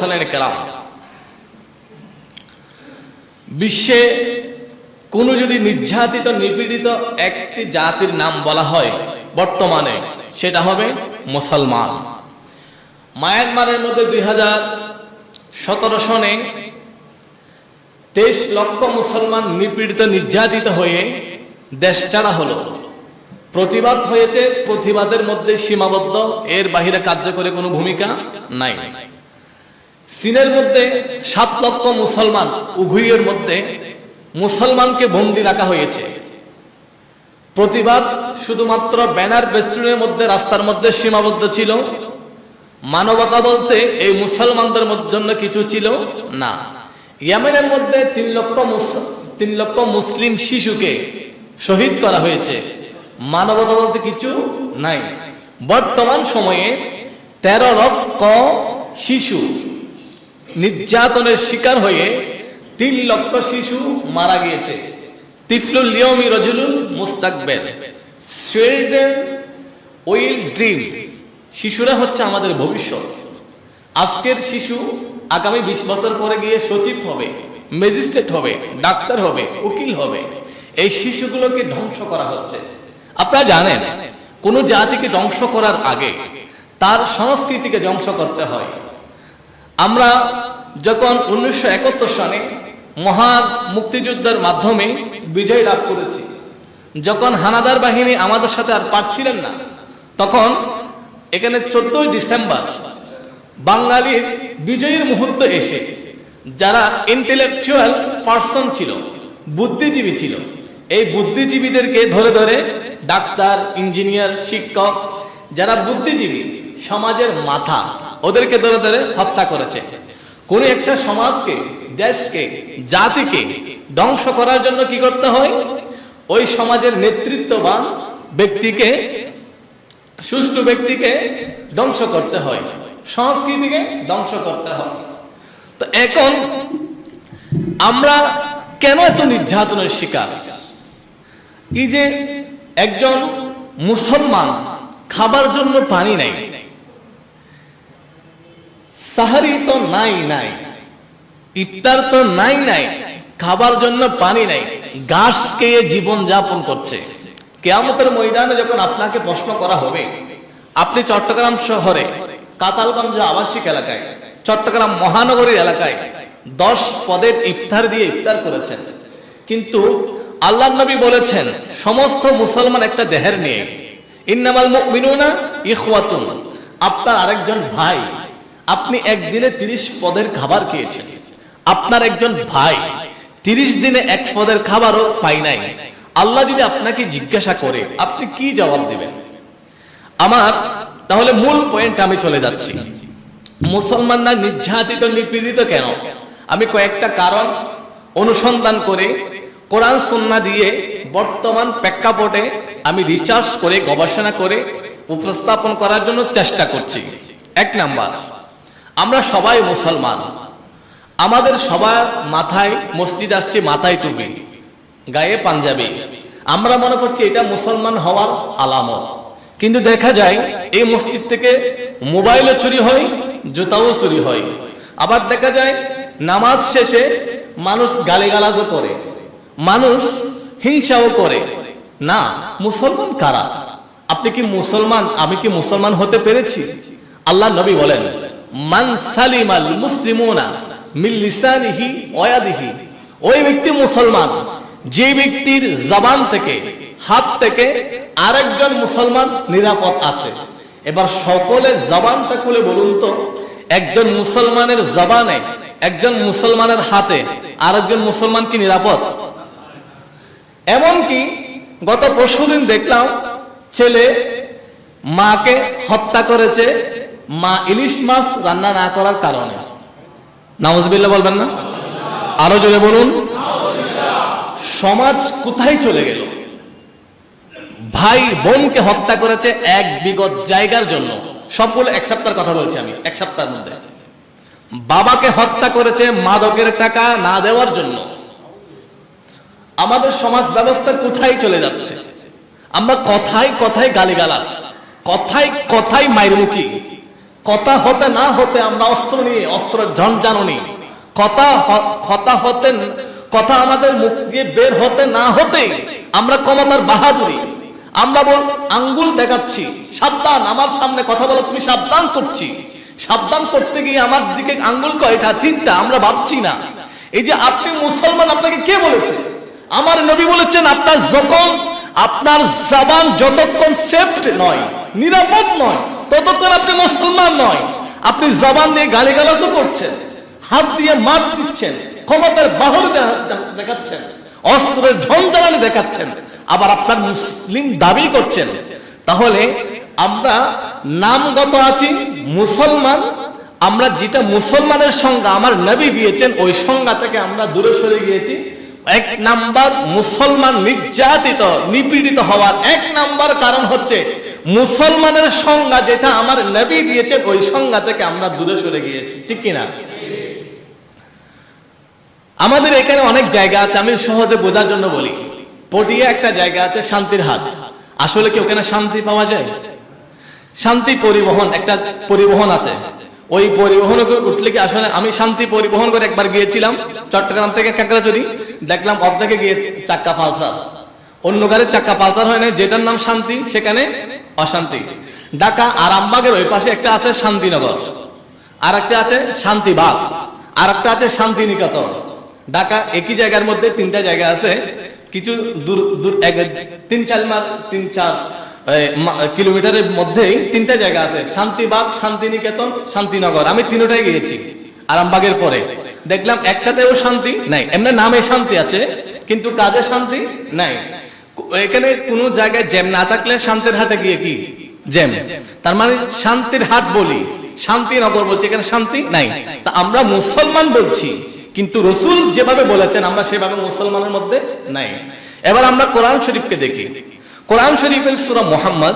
মুরসালিন কেরাম, বিশ্বে কোনো যদি নির্যাতিত নিপীড়িত একটি জাতির নাম বলা হয় বর্তমানে, সেটা হবে মুসলমান। মায়ানমারের মধ্যে 2017 সনে 23 লক্ষ মুসলমান নিপীড়িত নির্যাতিত হয়ে দেশ ছাড়া হলো। প্রতিবাদ হয়েছে, প্রতিবাদের মধ্যে সীমাবদ্ধ, এর বাহিরে কার্যকরী কোনো ভূমিকা নাই। চীনের মধ্যে 7 লক্ষ মুসলমান, উইঘুরের মধ্যে মুসলমানকে বন্দী রাখা হয়েছে। প্রতিবাদ শুধুমাত্র ব্যানার বেস্টুনের মধ্যে, রাস্তার মধ্যে সীমাবদ্ধ ছিল। মানবতা বলতে এই মুসলমানদের জন্য কিছু ছিল না। ইয়েমেনের মধ্যে 3 লক্ষ মুসলিম শিশুকে শহীদ করা হয়েছে। মানবতা বলতে কিছু নাই। বর্তমান সময়ে 13 লক্ষ শিশু নির্যাতনের শিকার হয়ে 3 লক্ষ শিশু মারা গিয়েছে। তিফলুল ইয়মি রাজুলুল মুস্তাকবির, সুইডেন উইল ড্রিম। শিশুরা হচ্ছে আমাদের ভবিষ্যৎ। আজকের শিশু আগামী 20 বছর পরে গিয়ে সচিব হবে, ম্যাজিস্ট্রেট হবে, ডাক্তার হবে, উকিল হবে। এই শিশুগুলোকে ধ্বংস করা হচ্ছে। আপনারা জানেন, কোন জাতিকে ধ্বংস করার আগে তার সংস্কৃতিকে ধ্বংস করতে হয়। আমরা যখন 1971 সনে মহান মুক্তিযুদ্ধের মাধ্যমে বিজয় লাভ করেছি, যখন হানাদার বাহিনী আমাদের সাথে আর পারছিলেন না, তখন এখানে 14 ডিসেম্বর বাঙালির বিজয়ের মুহূর্ত এসে যারা ইন্টেলেকচুয়াল পার্সন ছিল, বুদ্ধিজীবী ছিল, এই বুদ্ধিজীবীদেরকে ধরে ধরে ডাক্তার, ইঞ্জিনিয়ার, শিক্ষক, যারা বুদ্ধিজীবী, সমাজের মাথা, ওদেরকে ধরে ধরে হত্যা করেছে। কোন একটা সমাজকে, দেশকে, জাতিকে ধ্বংস করার জন্য কি করতে হয়? ওই সমাজের নেতৃত্ববান ব্যক্তিকে, সুষ্ঠু ব্যক্তিকে ধ্বংস করতে হয়, সংস্কৃতিকে ধ্বংস করতে হয়। তো এখন আমরা কেন এত নির্যাতনের শিকার? এই যে একজন মুসলমান খাবার জন্য পানি নাই, সাহারি তো নাই, ইফতার তো নাই, খাবার জন্য পানি নাই, ঘাস খেয়ে জীবন যাপন করছে। কিয়ামতের ময়দানে যখন আপনাকে প্রশ্ন করা হবে, আপনি চট্টগ্রাম শহরে কাতালগঞ্জ আবাসিক এলাকায়, চট্টগ্রাম মহানগরীর এলাকায় 10 পদের ইফতার দিয়ে ইফতার করেছেন, কিন্তু আল্লাহর নবী বলেছেন সমস্ত মুসলমান একটা দেহের নিয়ে, ইন্নামাল মুমিনুনা ইখওয়াতুন, আপনার আরেকজন ভাই। আপনি একদিনে 30 পদের খাবার খেয়েছেন, আপনার একজন ভাই 30 দিনে 1 পদের খাবারও পাই নাই। আল্লাহ যদি আপনাকে জিজ্ঞাসা করে, আপনি কি জবাব দিবেন? আমার তাহলে মূল পয়েন্ট আমি চলে যাচ্ছি। মুসলমানরা নির্যাতিত, নিপীড়িত কেন? আমি কয়েকটা কারণ অনুসন্ধান করে, কোরআন সুন্নাহ দিয়ে, বর্তমান প্রেক্ষাপটে আমি রিসার্চ করে, গবেষণা করে উপস্থাপন করার জন্য চেষ্টা করছি। 1 নাম্বার, আমরা সবাই মুসলমান, আমাদের সবার মাথায় মসজিদ আসছে, মাথায় টুপি, গায়ে পাঞ্জাবি, আমরা মনে করছি এটা মুসলমান হওয়ার আলামত। কিন্তু দেখা যায় এই মসজিদ থেকে মোবাইলও চুরি হয়, জুতাও চুরি হয়। আবার দেখা যায় নামাজ শেষে মানুষ গালিগালাজও করে, মানুষ হিংসাও করে। না, মুসলমান কারা? আপনি কি মুসলমান? আমি কি মুসলমান হতে পেরেছি? আল্লাহ নবী বলেন, মান সালিমাল মুসলিমুনা মিন লিসানিহি ওয়া ইয়াদিহি, ওই ব্যক্তি মুসলমান যে ব্যক্তির জবান থেকে, হাত থেকে আরেকজন মুসলমান নিরাপদ আছে। এবার সকলে জবানটা খুলে বলুন তো, একজন মুসলমানের জবানে, একজন মুসলমানের হাতে আরেকজন মুসলমান কি নিরাপদ? এমনকি গত পরশুদিন দেখলাম ছেলে মাকে হত্যা করেছে, মা ইলিশ মাছ রান্না না করার কারণে। নাউজুবিল্লাহ বলবেন না? আরো জোরে বলুন। সমাজ কোথায় চলে গেল? ভাই বোনকে হত্যা করেছে 1 বিঘা জায়গার জন্য। সবগুলো 1 সপ্তাহের কথা বলছি আমি, 1 সপ্তাহের মধ্যে। বাবাকে হত্যা করেছে মাদকের টাকা না দেওয়ার জন্য। আমাদের সমাজ ব্যবস্থা কোথায় চলে যাচ্ছে? আমরা কথায় কথায় গালিগালাজ, কথায় কথায় মাইরমুখী, কথা হতে না হতে আমরা অস্ত্র নিয়ে অস্ত্রের ঝঞ্ঝানি, কথা আমাদের মুখ দিয়ে বের হতে না হতে আমরা ক্ষমতার বাহাদুরি, আমরা আঙ্গুল দেখাচ্ছি, সাবধান, আমার সামনে কথা বলো তুমি সাবধান করছি, সাবধান করতে গিয়ে আমার দিকে আঙ্গুল কয়টা? 3টা, আমরা ভাবছি না। এই যে আপনি মুসলমান, আপনাকে কে বলেছে? আমার নবী বলেছেন, আপনার জবান যতক্ষণ সেফট নয়, নিরাপদ নয়, ততক্ষণ আপনি মুসলমান নয়। আপনি জবান দিয়ে গালিগালাজও করছেন, হাত দিয়ে মার দিচ্ছেন, ক্ষমতার বাহুর দেখাচ্ছেন, অস্ত্রের ঝঞ্ঝানি দেখাচ্ছেন, আবার আপনার মুসলিম দাবি করছেন। তাহলে আমরা নামগত আছি মুসলমান, আমরা যেটা মুসলমানের সংজ্ঞা আমার নবী দিয়েছেন ওই সংজ্ঞা থেকে আমরা দূরে সরে গিয়েছি। 1 নাম্বার, মুসলমান নির্যাতিত নিপীড়িত হওয়ার 1 নাম্বার কারণ হচ্ছে মুসলমানের সংজ্ঞা যেটা আমার নবী দিয়েছেন ওই সংজ্ঞা থেকে আমরা দূরে সরে গিয়েছি, ঠিক কিনা? আমাদের এখানে অনেক জায়গা আছে, আমি সহজে বোঝার জন্য বলি। পটিয়া একটা জায়গা আছে শান্তির হাট। আসলে কি ওখানে শান্তি পাওয়া যায়? শান্তি পরিবহন একটা পরিবহন আছে, ওই পরিবহনে উঠলে কি আসলে, আমি শান্তি পরিবহন করে একবার গিয়েছিলাম চট্টগ্রাম থেকে কাকড়াছড়ি, দেখলাম অর্ধেকে গিয়ে চাক্কা পালসার, অন্য গাড়ির চাক্কা পালসার হয় না, যেটার নাম শান্তি সেখানে অশান্তি। ঢাকা আরামবাগের ওই পাশে একটা আছে শান্তিনগর, আর একটা আছে শান্তিবাগ, আর একটা আছে শান্তিনিকেতন। ঢাকা একই জায়গার মধ্যে 3টা জায়গা আছে, কিছু দূর 3-4 কিলোমিটারের মধ্যেই 3টা জায়গা আছে, শান্তিবাগ, শান্তিনিকেতন, শান্তিনগর। আমি 3টাই গিয়েছি আরামবাগের পরে, দেখলাম একটাতেও শান্তি নাই। এমনি নামে শান্তি আছে কিন্তু কাজে শান্তি নাই। এখানে কোনো জায়গায় জ্যাম না থাকলে শান্তির হাটে গিয়ে কি জ্যাম, তার মানে শান্তির হাট বলি, শান্তিনগর বলছি, এখানে শান্তি নাই। তা আমরা মুসলমান বলছি কিন্তু রাসূল যেভাবে বলেছেন আমরা সেভাবে মুসলমানের মধ্যে নাই। এবার আমরা কোরআন শরীফকে দেখি। কোরআন শরীফের সূরা মুহাম্মদ,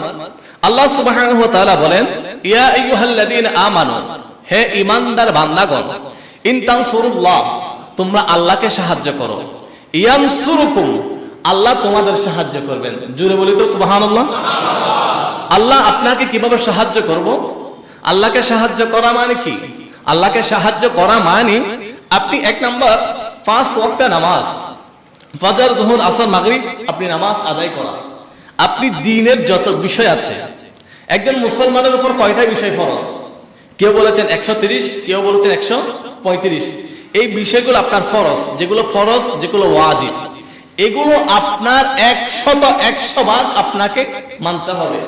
আল্লাহ সুবহানাহু ওয়া তাআলা বলেন, ইয়া আইয়ুহাল্লাযীনা আমানু, হে ঈমানদার বান্দাগণ, ইন তানসুরুল্লাহ, তোমরা আল্লাহকে সাহায্য করো, ইয়ানসুরুকুম, আল্লাহ তোমাদের সাহায্য করবেন। জোরে বলি তো সুবহানাল্লাহ। আল্লাহ আপনাকে কিভাবে সাহায্য করব? আল্লাহকে সাহায্য করা মানে কি? আল্লাহকে সাহায্য করা মানে আপনি 1 নাম্বার 5 ওয়াক্ত নামাজ, ফজর, যোহর, আসর, মাগরিব আপনি নামাজ আদায় করা। আপনি দ্বীনের যত বিষয় আছে, একজন মুসলমানের উপর কয়টা বিষয় ফরজ? কেউ বলেছেন 130, কেউ বলেছেন 135। এই বিষয়গুলো আপনার ফরজ, যেগুলো ফরজ, যেগুলো ওয়াজিব, এগুলো আপনার 100 ভাগ আপনাকে মানতে হবে।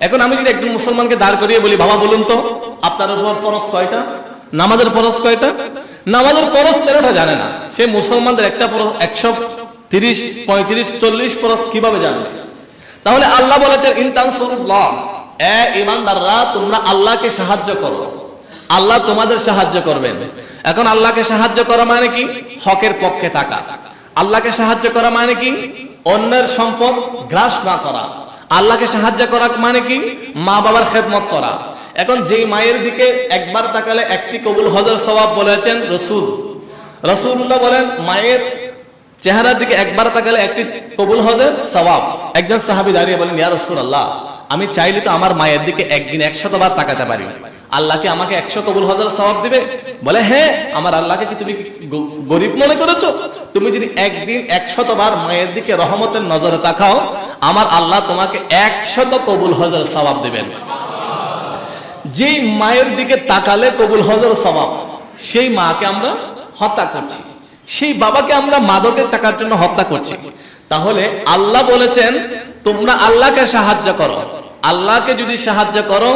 এখন আমি যদি একজন মুসলমানকে দাঁড় করিয়ে বলি, বাবা বলুন তো আপনার উপর ফরজ কয়টা? নামাজের ফরজ কয়টা? নামাজের ফরজ 13টা জানে না। সে মুসলমানদের একটা ফরজ 130, 35, 40 ফরজ কিভাবে জানবে? তাহলে আল্লাহ বলেছেন, ইন তানসুরুল্লাহ, এ ঈমানদাররা তোমরা আল্লাহকে সাহায্য করো, আল্লাহ তোমাদের সাহায্য করবেন। এখন আল্লাহকে সাহায্য করা মানে কি? হকের পক্ষে থাকা। আল্লাহকে সাহায্য করা মানে কি? অন্যের সম্পদ গ্রাস না করা। আল্লাহকে সাহায্য করা মানে কি? মা বাবার খেদমত করা। এখন যেই মায়ের দিকে একবার তাকালে 1টি কবুল হজের সওয়াব বলেছেন রাসূলুল্লাহ বলেন, মায়ের চেহারার দিকে একবার তাকালে 1টি কবুল হজের সওয়াব। একজন সাহাবী দাঁড়িয়ে বলেন, ইয়া রাসূলুল্লাহ, আমি চাইলে তো আমার মায়ের দিকে একদিন 100 বার তাকাতে পারি, আল্লাহ কি আমাকে 100 কবুল হজের সওয়াব দিবে? বলে, হ্যাঁ। আমার আল্লাহকে কি তুমি গরিব মনে করেছো? তুমি যদি একদিন 100 বার মায়ের দিকে রহমতের নজরে তাকাও, আমার আল্লাহ তোমাকে 100 কবুল হজের সওয়াব দিবেন। যেই মায়ের দিকে তাকালে কবুল হজের সওয়াব, সেই মাকে আমরা হত্যা করছি, সেই বাবাকে আমরা মাদকের টাকার জন্য হত্যা করছি। তাহলে আল্লাহ বলেছেন তোমরা আল্লাহকে সাহায্য করো। আল্লাহকে যদি সাহায্য করো,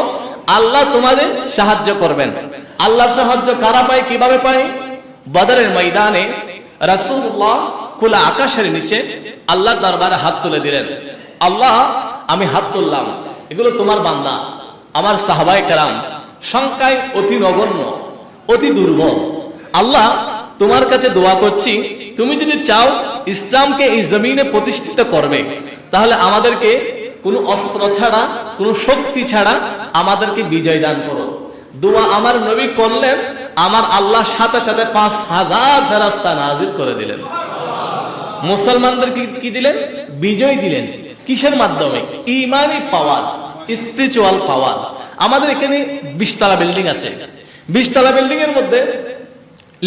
আল্লাহ তোমাদের সাহায্য করবেন। আল্লাহর সাহায্য কারা পায়, কিভাবে পায়? বদরের ময়দানে রাসূলুল্লাহ খোলা আকাশের নিচে আল্লাহর দরবারে হাত তুলে দিলেন, আল্লাহ আমি হাত তুললাম, এগুলো তোমার বান্দা, আমার সাহাবায়ে কেরাম সংখ্যায় অতি নগণ্য, অতি দুর্বল। আল্লাহ তোমার কাছে দোয়া করছি, তুমি যদি চাও ইসলামকে এই জমিনে প্রতিষ্ঠিত করবে, তাহলে আমাদেরকে কোনো অস্ত্র ছাড়া, কোনো শক্তি ছাড়া আমাদেরকে বিজয় দান করো। দোয়া আমার নবী করলেন, আমার আল্লাহ সাথে সাথে 5000 ফেরেশতা নাজিল করে দিলেন। মুসলমানদের কি দিলেন? বিজয় দিলেন। কিসের মাধ্যমে? ইমানি পাওয়ার, স্পিরিচুয়াল পাওয়ার। আমাদের এখানে 20 তলা বিল্ডিং আছে, 20 তলা বিল্ডিং এর মধ্যে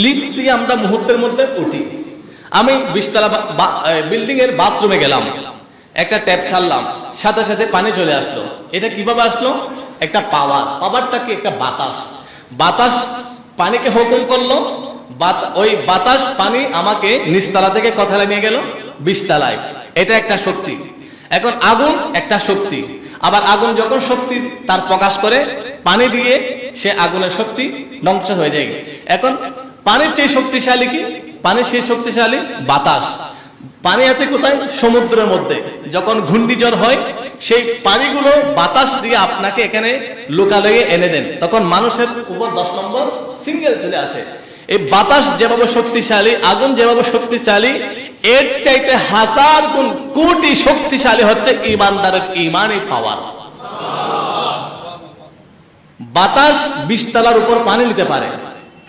লিফট দিয়ে আমরা মুহূর্তের মধ্যে উঠি। আমি 20 তলা বিল্ডিং এর বাথরুমে গেলাম, একটা ট্যাপ ছাড়লাম, সাথে সাথে পানি চলে আসলো। এটা কিভাবে আসলো? একটা পাওয়ারটা কি? একটা বাতাস পানিকে হুকুম করলো, ওই বাতাস পানি আমাকে নিচতলা থেকে কতলা নিয়ে গেল? 20 তলায়। এটা একটা শক্তি। এখন আগুন একটা শক্তি, আবার আগুন যখন শক্তি তার প্রকাশ করে পানি দিয়ে, সে আগুনের শক্তি ধ্বংস হয়ে যায়। এখন পানির চেয়ে শক্তিশালী কি? পানির সেই শক্তিশালী বাতাস। পানি আছে কোথায়? সমুদ্রের মধ্যে। যখন ঘূর্ণিঝড় হয়, সেই পানিগুলো বাতাস দিয়ে আপনাকে এখানে লোকালয়ে এনে দেন, তখন মানুষের উপর 10 নম্বর সিঙ্গেল চলে আসে। এই বাতাস যেভাবে শক্তিশালী, আগুন যেভাবে শক্তিশালী, এর চাইতে 1000 গুণ কোটি শক্তিশালী হচ্ছে ঈমানদারের ঈমানি পাওয়ার। বাতাস 20 তলার উপর পানি নিতে পারে,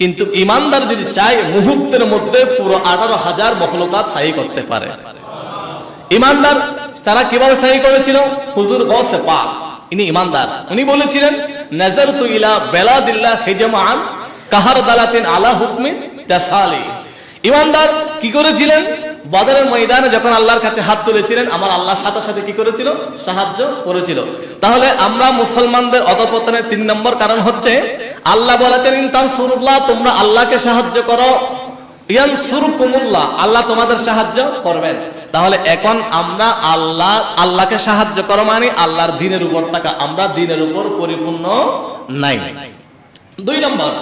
কিন্তু ঈমানদার যদি চায় মুহূর্তের মধ্যে পুরো 18,000 মখলুকাত সাহি করতে পারে। ঈমানদার তারা কিভাবে সাহি করেছিল? হুজুর গৌসে পাক, ইনি ঈমানদার, উনি বলেছিলেন, নাযারতু ইলা বেলাদিল্লাহ হিজমান কাহার দালাতিন আলা হুকমি তাসালি। ঈমানদার কি করেছিলেন? বদরের ময়দানে যখন আল্লাহর কাছে হাত তুলেছিলেন, আমার আল্লাহ সাথে সাথে কি করেছিল? সাহায্য করেছিল। তাহলে আমরা মুসলমানদের অধঃপতনের 3 নম্বর কারণ হচ্ছে, আল্লাহ বলেছেন ইন তানসুরুল্লাহ, তোমরা আল্লাহকে সাহায্য করো, ইয়ানসুরকুমুল্লাহ, আল্লাহ তোমাদের সাহায্য করবেন। তাহলে এখন আমরা আল্লাহকে সাহায্য করো মানে আল্লাহর দ্বীনের উপর থাকা, আমরা দ্বীনের উপর পরিপূর্ণ নাই। 2 নম্বর,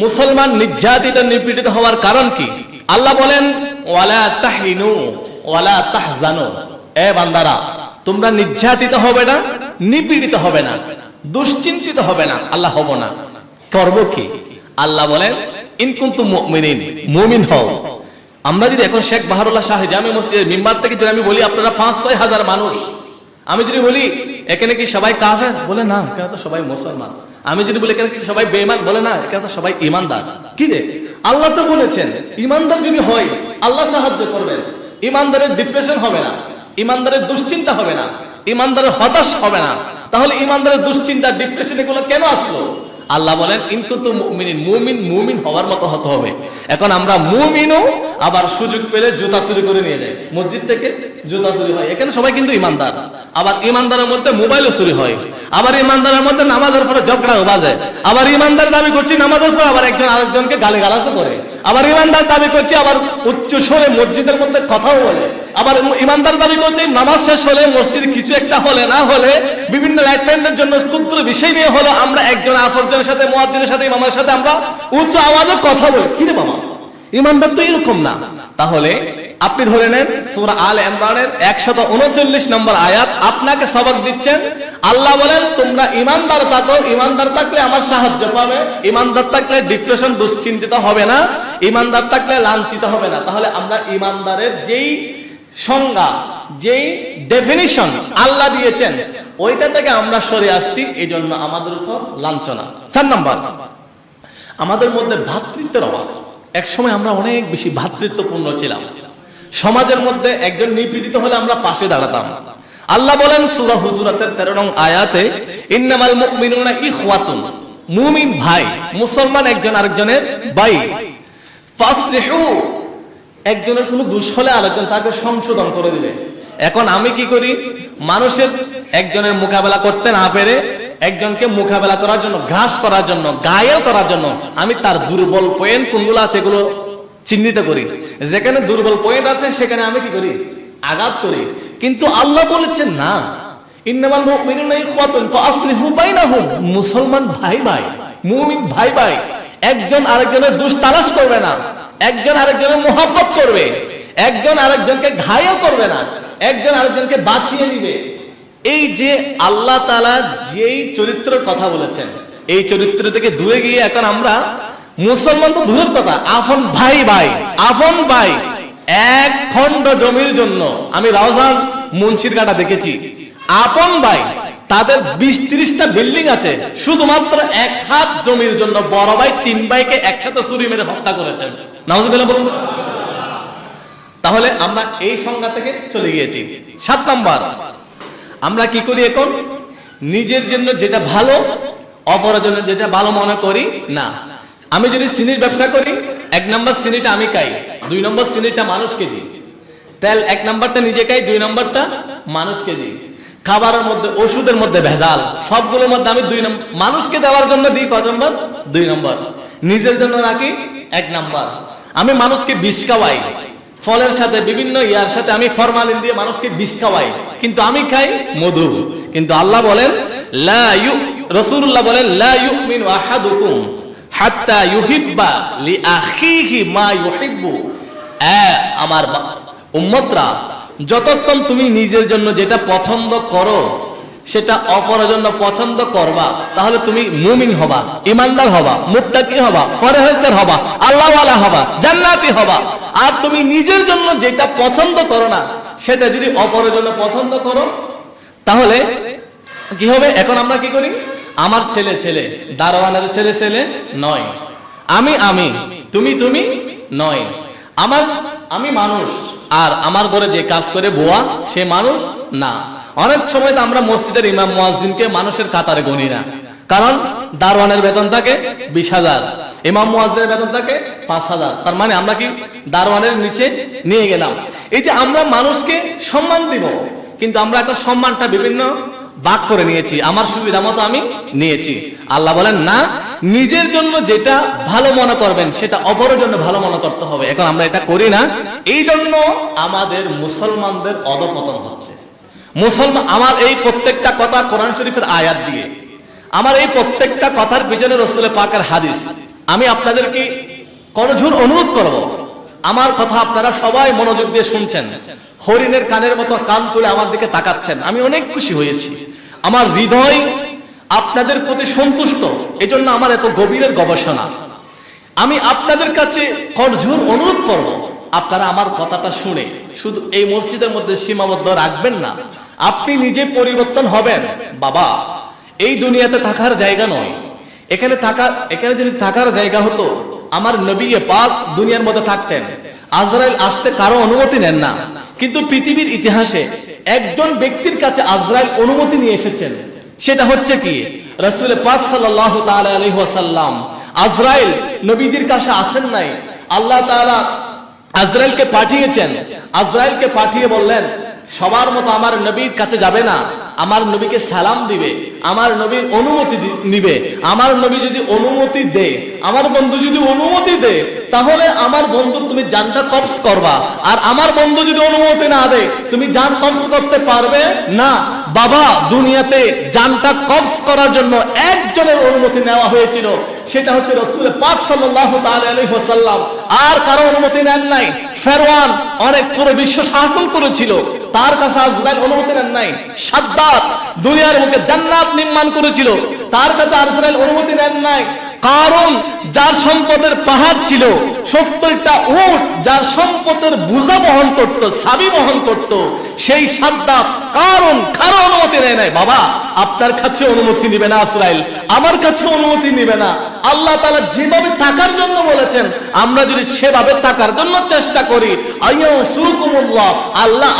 মুসলমান নির্যাতিত নিপীড়িত হওয়ার কারণ কি? আল্লাহ বলেন ওয়ালা তাহিনু ওয়ালা তাহজানু, এ বান্দারা তোমরা নির্যাতিত হবে না, নিপীড়িত হবে না, দুশ্চিন্তিত হবে না। আল্লাহ হব না, করব কি? আল্লাহ বলেন ইন কুনতুম মুমিনিন, মুমিন হও। আমরা যদি এখন শেখ বাহারুল্লাহ শাহ জামে মসজিদের মিম্বার থেকে যদি আমি বলি আপনারা 5-6 হাজার মানুষ, আমি যদি বলি এখানে কি সবাই কাফের? বলে না, এখানে তো সবাই মুসলমান। আমি যদি বলি এখানে কি সবাই বেঈমান? বলে না, এখানে তো সবাই ঈমানদার। কি রে, আল্লাহ তো বলেছেন ঈমানদার যদি হয় আল্লাহ সাহায্য করবেন। ঈমানদারের ডিপ্রেশন হবে না, ঈমানদারের দুশ্চিন্তা হবে না, ঈমানদারের হতাশ হবে না। তাহলে ঈমানদারের দুশ্চিন্তা, ডিপ্রেশন এগুলো কেন আসলো? আল্লাহ বলেন ইন কুনতুম মুমিনিন, মুমিন হওয়ার মতো হতে হবে। এখন আমরা মুমিনও আবার সুযোগ পেলে জুতা চুরি করে নিয়ে যাই, মসজিদ থেকে জুতা চুরি হয়। এখানে সবাই কিন্তু ঈমানদার, আবার ঈমানদারের মধ্যে মোবাইলও চুরি হয়, আবার ঈমানদারের মধ্যে নামাজের পরে ঝগড়াও বাজে, আবার ঈমানদার দাবি করছি নামাজের পর আবার একজন আরেকজনকে গালিগালাজও করে, আবার ঈমানদার দাবি করছে আবার উচ্চ স্বরে মসজিদের মধ্যে কথাও বলে, আবার ঈমানদার দাবি করছে নামাজ শেষ হলে মসজিদে কিছু একটা হলে না হলে বিভিন্ন লাইটম্যানের জন্য ক্ষুদ্র বিষয় নিয়ে হলো আমরা একজন আরেকজনের সাথে, মুয়াজ্জিনের সাথে, ইমামের সাথে আমরা উচ্চ আওয়াজে কথা বলি। কি রে বাবা, ঈমানদার তো এরকম না। তাহলে আপনি ধরে নেন সূরা আল ইমরানের 139 নম্বর আয়াত আপনাকে সবক দিচ্ছেন। আল্লাহ বলেন তোমরা ঈমানদার থাকো, ঈমানদার থাকলে আমার সাহায্য পাবে, ঈমানদার থাকলে ডিপ্রেশন দুশ্চিন্তিত হবে না, ঈমানদার থাকলে লাঞ্ছিত হবে না। তাহলে আমরা ঈমানদারের যেই সংজ্ঞা, যেই ডেফিনিশন আল্লাহ দিয়েছেন ওইটা থেকে আমরা সরে আসছি, এই জন্য আমাদের উপর লাঞ্ছনা। 4 নম্বর, আমাদের মধ্যে ভ্রাতৃত্বের অভাব। এক সময় আমরা অনেক বেশি ভ্রাতৃত্বপূর্ণ ছিলাম, সমাজের মধ্যে একজন নিপীড়িত হলে আমরা পাশে দাঁড়াতাম। আল্লাহ বলেন সূরা হুজুরাতের 13 নং আয়াতে ইন্নামাল মুমিনুনা ইখওয়াতুন, মুমিন ভাই, মুসলমান একজন আরেকজনের ভাই। ফাসলিহু, একজনের কোনো দোষ হলে আরেকজন তাকে সংশোধন করে দিবে। এখন আমি কি করি, মানুষের একজনের মোকাবেলা করতে না পেরে একজনকে মোকাবেলা করার জন্য, ঘাস করার জন্য, গায়ে করার জন্য আমি তার দুর্বল পয়েন্ট কোনগুলো আছে এগুলো চিহ্নিত করি। যেখানে দুর্বল পয়েন্ট আছে সেখানে আমি কি করি, আঘাত করি। কিন্তু আল্লাহ বলেছেন না, ইন্নামাল মুমিনুনা ইখওয়াতুন ফাসলিহু বাইনাহুম, মুসলমান ভাই ভাই, মুমিন ভাই ভাই, একজন আরেকজনের দোষ তালাশ করবে না, একজন আরেকজনের মোহাব্বত করবে, একজন আরেকজনকে ঘায়ও করবে না, একজন আরেকজনকে বাঁচিয়ে দিবে। এই যে আল্লাহ তাআলা যেই চরিত্রের কথা বলেছেন, এই চরিত্র থেকে দূরে গিয়ে এখন আমরা মুসলমান তো দূরের কথা, আপন ভাই ভাই, আপন ভাই, এক খণ্ড জমির জন্য আমি রাউজান মুন্সিরঘাটা দেখেছি, আপন ভাই তাদের 20-30টা বিল্ডিং আছে, শুধুমাত্র 1 হাত জমির জন্য বড় ভাই 3 ভাইকে একসাথে ছুরি মেরে হত্যা করেছেন। নাউজুবিল্লাহ বলুন। তাহলে আমরা এই সংজ্ঞা থেকে চলে গিয়েছি। 7 নাম্বার, আমরা কি করি এখন, নিজের জন্য যেটা ভালো, অপরের জন্য যেটা ভালো মনে করি না। আমি যদি চিনির ব্যবসা করি, 1 নম্বর চিনিটা আমি খাই, 2 নম্বর চিনিটা মানুষকে দিই। তেল 1 নম্বরটা নিজে খাই, 2 নম্বরটা মানুষকে দিই। খাবারের মধ্যে, ওষুধের মধ্যে ভেজাল, সবগুলোর মধ্যে আমি 2 নম্বর মানুষকে দেওয়ার জন্য দিই। কত নম্বর? 2 নম্বর। নিজের জন্য রাখি 1 নম্বর। আমি মানুষকে বিষ খাওয়াই, ফলের সাথে বিভিন্ন ইয়ার সাথে আমি ফরমালিন দিয়ে মানুষকে বিষ খাওয়াই, কিন্তু আমি খাই মধু। কিন্তু আল্লাহ বলেন, রাসূলুল্লাহ বলেন, লা ইউমিনু আহাদুকুম হাত্তা ইউহিব্বা লিআখিহি মা ইউহিব্বু। আমার উম্মতরা, যতক্ষণ তুমি নিজের জন্য যেটা পছন্দ করো সেটা অপরের জন্য পছন্দ করবা, তাহলে তুমি মুমিন হবা, ইমানদার হবা, মুত্তাকি হবা, পরহেজগার হবা, আল্লাহওয়ালা হবা, জান্নাতি হবা। আর তুমি নিজের জন্য যেটা পছন্দ করো না, সেটা যদি অপরের জন্য পছন্দ করো, তাহলে কি হবে? এখন আমরা কি করি? আমার ছেলে ছেলে, দারোয়ানের ছেলে ছেলে নয়, আমি আমি, তুমি তুমি নয়। আমি মানুষ, আর আমার ঘরে যে কাজ করে বুয়া সে মানুষ না। অনেক সময় তো আমরা মসজিদের ইমাম মুয়াজ্জিনকে মানুষের কাতারে গণি না, কারণ দারোয়ানের বেতন থাকে 20,000, ইমাম মুয়াজ্জিনের বেতন থাকে 5,000। তার মানে আমরা কি দারোয়ানের নিচে নিয়ে গেলাম। এই যে আমরা মানুষকে সম্মান দিব, কিন্তু আমরা এখন সম্মানটা বিভিন্ন ভাগ করে নিয়েছি, আমার সুবিধা মতো আমি নিয়েছি। আল্লাহ বলেন না, নিজের জন্য যেটা ভালো মনে করবেন সেটা অপরের জন্য ভালো মনে করতে হবে। এখন আমরা এটা করি না, এই জন্য আমাদের মুসলমানদের অধঃপতন হচ্ছে। মুসলমান, আমার এই প্রত্যেকটা কথা কোরআন শরীফের আয়াত দিয়ে, আমার এই প্রত্যেকটা কথার পিছনে রাসূল পাকের হাদিস। আমি আপনাদেরকে করজোর অনুরোধ করব, আমার কথা আপনারা সবাই মনোযোগ দিয়ে শুনছেন, হরিণের কানের মতো কান তুলে আমার দিকে তাকাচ্ছেন। আমি অনেক খুশি হয়েছি, আমার হৃদয় আপনাদের প্রতি সন্তুষ্ট, এজন্য আমার এত গভীরের গবেষণা। আমি আপনাদের কাছে করজোর অনুরোধ করব, আপনারা আমার কথাটা শুনে শুধু এই মসজিদের মধ্যে সীমাবদ্ধ রাখবেন না, আপনি নিজে পরিবর্তন হবেন। বাবা, এই দুনিয়াতে থাকার জায়গা নয়, এখানে যদি থাকার জায়গা হতো, আমার নবী পাক দুনিয়ার মধ্যে থাকতেন, আজরাইল আসতে কারো অনুমতি নেন না। কিন্তু পৃথিবীর ইতিহাসে একজন ব্যক্তির কাছে আজরাইল অনুমতি নিয়ে এসেছেন, সেটা হচ্ছে কি? রাসূল পাক সাল্লাল্লাহু তাআলা আলাইহি ওয়াসাল্লাম। আজরাইল নবীদের কাছে আসেন নাই, আল্লাহ তাআলা আজরাইলকে পাঠিয়েছেন। আজরাইলকে পাঠিয়ে বললেন, সবার মতো আমার নবীর কাছে যাবে না, আমার নবীকে সালাম দিবে, আমার নবীর অনুমতি নিবে। আমার নবী যদি অনুমতি দেয়, আমার বন্ধু যদি অনুমতি দেয়, তাহলে আমার বন্ধুর তুমি জানটা কবজ করবা। আর আমার বন্ধু যদি অনুমতি না দেয়, তুমি জান কবজ করতে পারবে না। বাবা, দুনিয়াতে জানটা কবজ করার জন্য একজনের অনুমতি নেওয়া হয়েছিল, সেটা হচ্ছে রাসূল পাক সাল্লাল্লাহু তাআলা আলাইহি ওয়াসাল্লাম। আর কারো অনুমতি নেন নাই। ফেরআউন অনেক পুরো বিশ্ব শাসন করেছিল, তার কাছে আজরাইল অনুমতি নেন নাই। সাদ্দাত দুনিয়ার মুখে জান্নাত নির্মাণ করেছিল, তার কাছে আজরাইল অনুমতি নেন নাই। কারণ যার সম্পদের পাহাড় ছিল, 70টা উট যার সম্পদের বোঝা বহন করত, চাবি বহন করত, সেই সাদ্দাত কারণ কারো অনুমতি নেয় নাই। বাবা, আপনার কাছে অনুমতি নিবে না আজরাইল, আমার কাছে অনুমতি নিবে না। আল্লাহ তাআলা যেভাবে থাকার জন্য বলেছেন, আমরা যদি সেভাবে থাকার জন্য চেষ্টা করি, আইয়াসুকুমুল্লাহ, আল্লাহ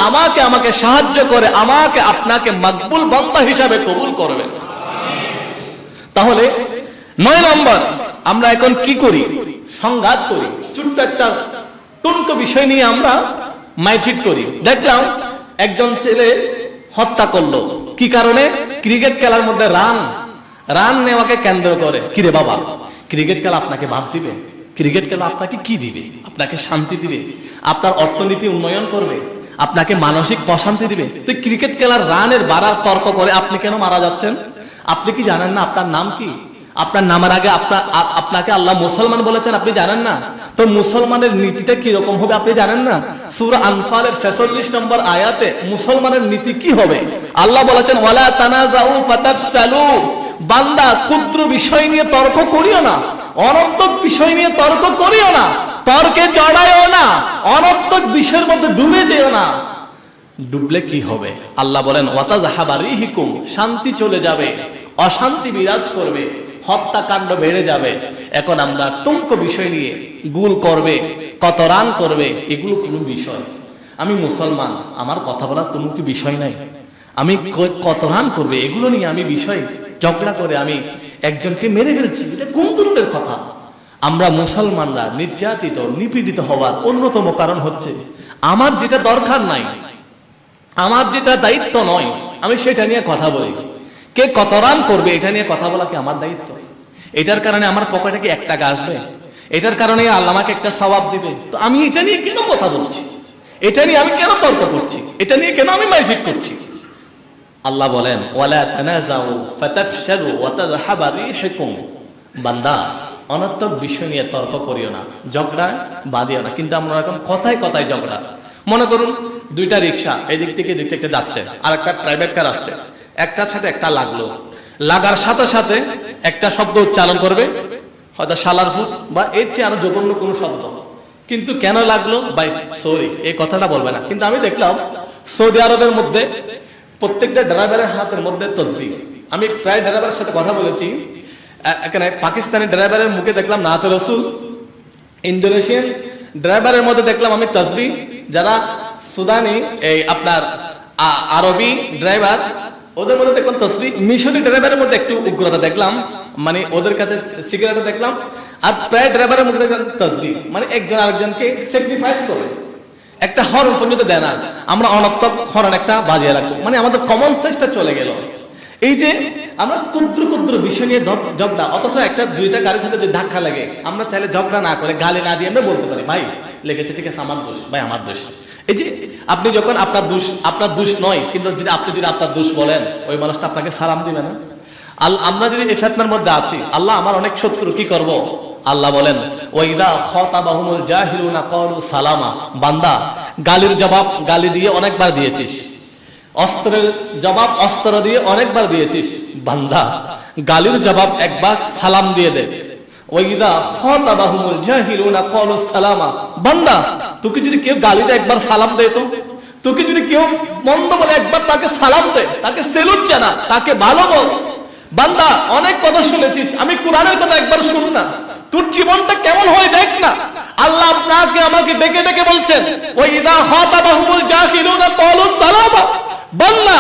আমাকে সাহায্য করে, আমাকে আপনাকে মাকবুল বান্দা হিসাবে কবুল করবেন। তাহলে 9 নম্বর, আমরা এখন কি করি? সংঘাত করি, ছোট্ট একটা টুনকো বিষয় নিয়ে আমরা মারপিট করি। দেখলাম একজন ছেলে হত্যা করলো, কি কারণে? ক্রিকেট খেলার মধ্যে রান নেওয়াকে কেন্দ্র করে। কিরে বাবা, ক্রিকেট খেলা আপনাকে ভাব দিবে? ক্রিকেট খেলা আপনাকে কি দিবে? আপনাকে শান্তি দিবে, আপনার অর্থনীতি উন্নয়ন করবে, আপনাকে মানসিক প্রশান্তি দিবে। তো ক্রিকেট খেলার রানের বাড়ার তর্ক করে আপনি কেন মারা যাচ্ছেন? আপনি কি জানেন না আপনার নাম কি? আপনার নামের আগে আপনাকে আল্লাহ মুসলমান বলেছেন, আপনি জানেন না? তো মুসলমানের নীতিটা কি রকম হবে আপনি জানেন না? সূরা আনফালের 46 নম্বর আয়াতে মুসলমানের নীতি কি হবে আল্লাহ বলেছেন, ওয়ালা তানাজাউ ফাতাফসালু। বান্দা, ক্ষুদ্র বিষয় নিয়ে তর্ক করিও না, অনর্থক বিষয় নিয়ে তর্ক করিও না, তর্কে জড়াইও না, অনর্থক বিষয়ের মধ্যে ডুবে যেও না। ডুবলে কি হবে? আল্লাহ বলেন, ওয়াতাযহাবা রিহুকুম, শান্তি চলে যাবে, অশান্তি বিরাজ করবে, হত্যাকাণ্ড বেড়ে যাবে। এখন আমরা টুঙ্কো বিষয় নিয়ে গুল করবে, কত রান করবে, এগুলো কোনো বিষয়? আমি মুসলমান, আমার কথা বলার কোনো কি বিষয় নাই? আমি কত রান করবে, এগুলো নিয়ে আমি বিষয় ঝগড়া করে আমি একজনকে মেরে ফেলছি, এটা কোন ধরনের কথা? আমরা মুসলমানরা নির্যাতিত নিপীড়িত হওয়ার অন্যতম কারণ হচ্ছে আমার যেটা দরকার নাই, আমার যেটা দায়িত্ব নয়, আমি সেটা নিয়ে কথা বলি। কে কত রান করবে এটা নিয়ে কথা বলা কি আমার দায়িত্ব? এটার কারণে আমার পকেটে কি 1 টাকা আসবে? এটার কারণে আল্লাহ আমাকে একটা সওয়াব দিবে? তো আমি এটা নিয়ে কেন কথা বলছি? এটা নিয়ে আমি কেন তর্ক করছি? এটা নিয়ে কেন আমি মারপিট করছি? আল্লাহ বলেন ওয়ালা তানাজাউ ফাতাফশালু ওয়া তাযহাবা রিহুকুম, বান্দা অনর্থক বিষয় নিয়ে তর্ক করিও না, ঝগড়া বাঁধিও না। কিন্তু আমরা এখন কথায় কথায় ঝগড়া। মনে করুন 2টা রিকশা এদিক থেকে এদিক থেকে যাচ্ছে, আর একটা প্রাইভেট কার আসছে, একটার সাথে একটা লাগলো, লাগার সাথে সাথে একটা শব্দ উচ্চারণ করবে, হয়তো শালার ফুট বা এর চেয়ে আরো জঘন্য কোনো শব্দ। কিন্তু কেন লাগলো ভাই সরি এই কথাটা বলবে না। কিন্তু আমি দেখলাম সৌদি আরবের মধ্যে প্রত্যেকটা ড্রাইভারের হাতের মধ্যে তসবিহ। আমি প্রায় ড্রাইভারের সাথে কথা বলেছি, এখানে পাকিস্তানি ড্রাইভারের মুখে দেখলাম নাতে রসুল, ইন্দোনেশিয়ান ড্রাইভারের মধ্যে দেখলাম আমি তসবিহ, যারা সুদানি এই আপনার আরবি ড্রাইভার ওদের মধ্যে দেখলাম তসবিহ, মিশরি ড্রাইভারের মধ্যে একটু উগ্রতা দেখলাম, মানে ওদের কাছে সিগারেট দেখলাম, আর প্রায় ড্রাইভারের মধ্যে দেখলাম তসবিহ, মানে একজন আরেকজনকে স্যাক্রিফাইস করে। একটা হরন পর্যন্ত দেয় না, আমরা অনর্থক হরন একটা বাজিয়ে রাখবো, মানে আমাদের কমন সেন্সটা চলে গেল। এই যে আমরা ক্ষুদ্র ক্ষুদ্র বিষয় নিয়ে ঝগড়া, অথচ একটা 2টা গাড়ির সাথে যদি ধাক্কা লাগে আমরা চাইলে ঝগড়া না করে গালি না দিয়ে আমরা বলতে পারি ভাই লেগেছে, ঠিক আছে আমার দোষ, ভাই আমার দোষ। এই যে আপনি যখন আপনার দোষ নয়, কিন্তু আপনি যদি আপনার দোষ বলেন ওই মানুষটা আপনাকে সালাম দিবে না। আমরা যদি এই ফিতনার মধ্যে আছি, আল্লাহ আমার অনেক শত্রু, কি করব? আল্লাহ বলেন ওয়াইদা খাতাবাহুমুল জাহিলুনা ক্বালু সালামা, বান্দা গালির জবাব গালি দিয়ে অনেকবার দিয়েছিস, অস্ত্রের জবাব অস্ত্র দিয়ে অনেকবার দিয়েছিস, বান্দা গালির জবাব একবার সালাম দিয়ে দে। ওয়াইদা খাতাবাহুমুল জাহিলুনা ক্বালু সালামা, বান্দা তোকে যদি কেউ গালি দেয় একবার সালাম দে, তো তোকে যদি কেউ মন্দ বলে একবার তাকে সালাম দে, তাকে সেলুট জানা, তাকে ভালো বল। বান্দা অনেক কথা শুনেছিস, আমি কোরআনের কথা একবার শুন না, তোর জীবনটা কেমন হয় দেখ না। আল্লাহ আপনাকে আমাকে ডেকে ডেকে বলছেন ওয়াইদা খাতাবাহুমুল জাহিলুনা ক্বালু সালামা, বান্দা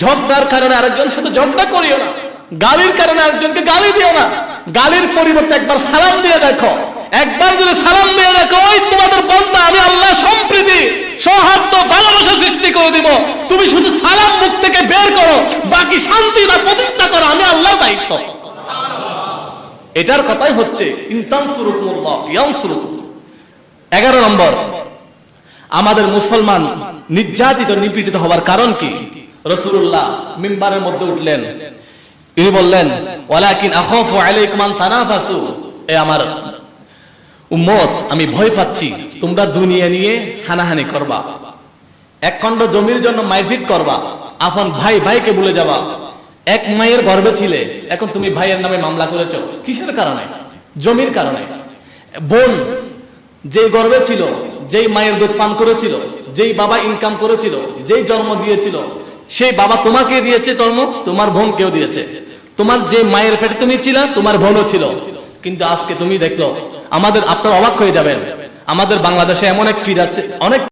ঝগড়ার কারণে আরেকজনের সাথে ঝগড়া করিও না, গালির কারণে আরেকজনকে গালি দিও না, গালির পরিবর্তে একবার সালাম দিয়ে দেখো। একবার যদি সালাম দিয়ে দেখো, ওই তোমাদের বান্দা আমি আল্লাহ সম্প্রীতি সৌহার্দ্য ভালোবাসা সৃষ্টি করে দিব। তুমি শুধু সালাম মুখ থেকে বের করো, বাকি শান্তি না প্রতিষ্ঠা করো আমি আল্লাহর দায়িত্ব। এটার কথাই হচ্ছে ইনতানসুরুকুমুল্লাহ ইয়ানসুরুকুম। 11 নম্বর, আমাদের মুসলমান নির্যাতিত নিপীড়িত হওয়ার কারণ কি? রাসূলুল্লাহ মিম্বারের মধ্যে উঠলেন, তিনি বললেন ওয়ালাকিন আখাফু আলাইকুম আন তানাফাসু, এ আমার উম্মত আমি ভয় পাচ্ছি তোমরা দুনিয়া নিয়ে হানাহানি করবা, এক খণ্ড জমির জন্য মারপিট করবা, আপন ভাই ভাইকে ভুলে যাবা। এক মায়ের গর্ভে ছিলে, এখন তুমি ভাইয়ের নামে মামলা করেছো, কিসের কারণে? জমির কারণে। বোন যেই গর্ভে ছিল, যেই মায়ের দুধ পান করেছিল, যেই বাবা ইনকাম করেছিল, যেই জন্ম দিয়েছিল, সেই বাবা তোমাকে দিয়েছে জন্ম, তোমার বোন কেউ দিয়েছে। তোমার যে মায়ের পেটে তুমি ছিলা তোমার বোনও ছিল। কিন্তু আজকে তুমি দেখলো আপনারা অবাক হয়ে যাবেন, আমাদের বাংলাদেশে এমন এক ফির আছে, অনেক